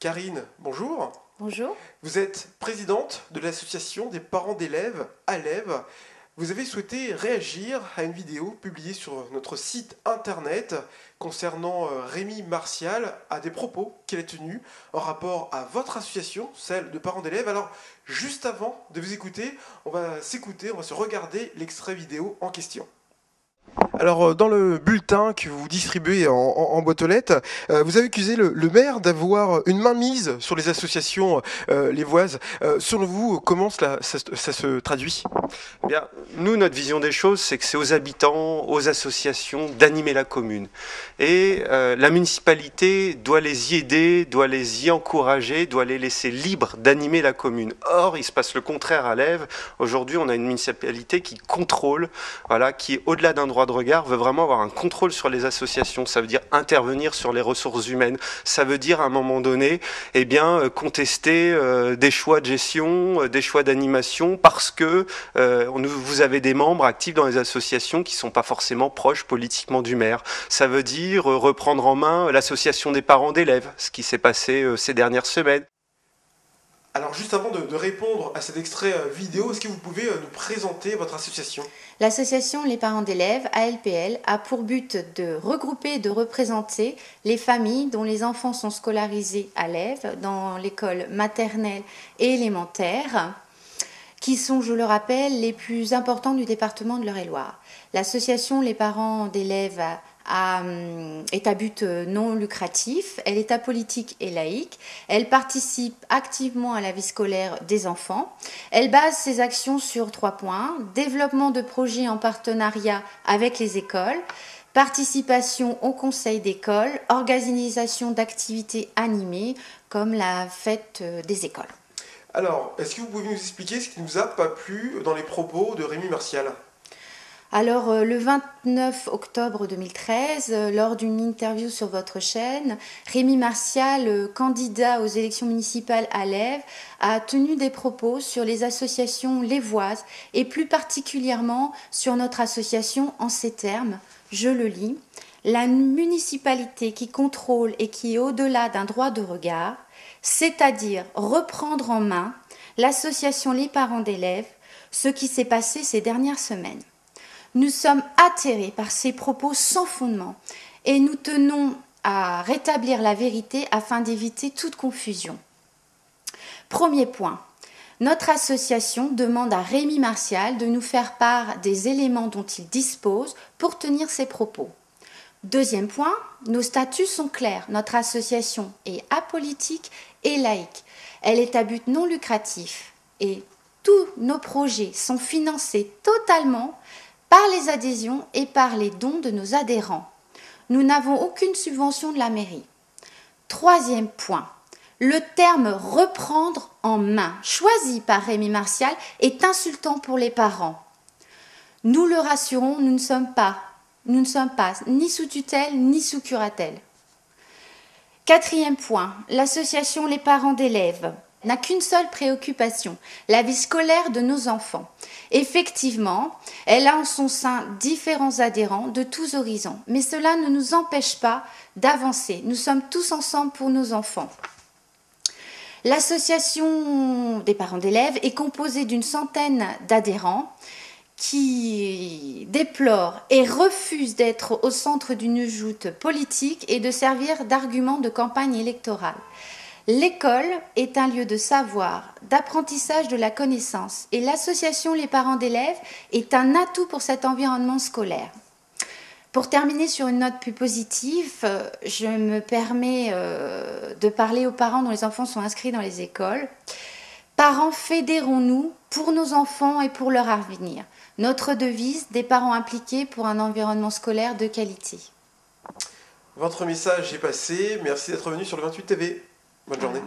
Karine, bonjour. Bonjour. Vous êtes présidente de l'association des parents d'élèves, ALEV. Vous avez souhaité réagir à une vidéo publiée sur notre site internet concernant Rémi Martial à des propos qu'il a tenus en rapport à votre association, celle de parents d'élèves. Alors, juste avant de vous écouter, on va se regarder l'extrait vidéo en question. Alors, dans le bulletin que vous distribuez en boîte aux lettres, vous avez accusé le maire d'avoir une mainmise sur les associations lévoises. Selon vous, comment ça se traduit? Eh bien, nous, notre vision des choses, c'est que c'est aux habitants, aux associations d'animer la commune. Et la municipalité doit les y aider, doit les y encourager, doit les laisser libres d'animer la commune. Or, il se passe le contraire à l'Ève. Aujourd'hui, on a une municipalité qui contrôle, voilà, qui, au-delà d'un droit de regard, veut vraiment avoir un contrôle sur les associations. Ça veut dire intervenir sur les ressources humaines. Ça veut dire, à un moment donné, eh bien, contester des choix de gestion, des choix d'animation, parce que vous avez des membres actifs dans les associations qui ne sont pas forcément proches politiquement du maire. Ça veut dire reprendre en main l'association des parents d'élèves, ce qui s'est passé ces dernières semaines. Alors juste avant de répondre à cet extrait vidéo, est-ce que vous pouvez nous présenter votre association? L'association Les Parents d'élèves, ALPL, a pour but de regrouper et de représenter les familles dont les enfants sont scolarisés à l'Ève, dans l'école maternelle et élémentaire, qui sont, je le rappelle, les plus importants du département de l'Eure-et-Loir. L'association Les Parents d'élèves est à but non lucratif, elle est apolitique et laïque, elle participe activement à la vie scolaire des enfants, elle base ses actions sur 3 points: développement de projets en partenariat avec les écoles, participation au conseil d'école, organisation d'activités animées comme la fête des écoles. Alors, est-ce que vous pouvez nous expliquer ce qui ne nous a pas plu dans les propos de Rémi Martial? Alors, le 29 octobre 2013, lors d'une interview sur votre chaîne, Rémi Martial, candidat aux élections municipales à l'Ève, a tenu des propos sur les associations lévoises et plus particulièrement sur notre association en ces termes, je le lis: la municipalité qui contrôle et qui est au-delà d'un droit de regard, c'est-à-dire reprendre en main l'association Les Parents d'élèves, ce qui s'est passé ces dernières semaines. Nous sommes atterrés par ces propos sans fondement et nous tenons à rétablir la vérité afin d'éviter toute confusion. Premier point, notre association demande à Rémi Martial de nous faire part des éléments dont il dispose pour tenir ses propos. Deuxième point, nos statuts sont clairs. Notre association est apolitique et laïque. Elle est à but non lucratif et tous nos projets sont financés totalement par les adhésions et par les dons de nos adhérents. Nous n'avons aucune subvention de la mairie. Troisième point, le terme « reprendre en main » choisi par Rémi Martial est insultant pour les parents. Nous le rassurons, nous ne sommes pas ni sous tutelle ni sous curatelle. Quatrième point, l'association Les Parents d'élèves n'a qu'une seule préoccupation, la vie scolaire de nos enfants. Effectivement, elle a en son sein différents adhérents de tous horizons, mais cela ne nous empêche pas d'avancer. Nous sommes tous ensemble pour nos enfants. L'association des parents d'élèves est composée d'une centaine d'adhérents qui déplorent et refusent d'être au centre d'une joute politique et de servir d'argument de campagne électorale. L'école est un lieu de savoir, d'apprentissage de la connaissance et l'association Les Parents d'élèves est un atout pour cet environnement scolaire. Pour terminer sur une note plus positive, je me permets de parler aux parents dont les enfants sont inscrits dans les écoles. Parents, fédérons-nous pour nos enfants et pour leur avenir. Notre devise, des parents impliqués pour un environnement scolaire de qualité. Votre message est passé, merci d'être venu sur le 28 TV. Bonne journée.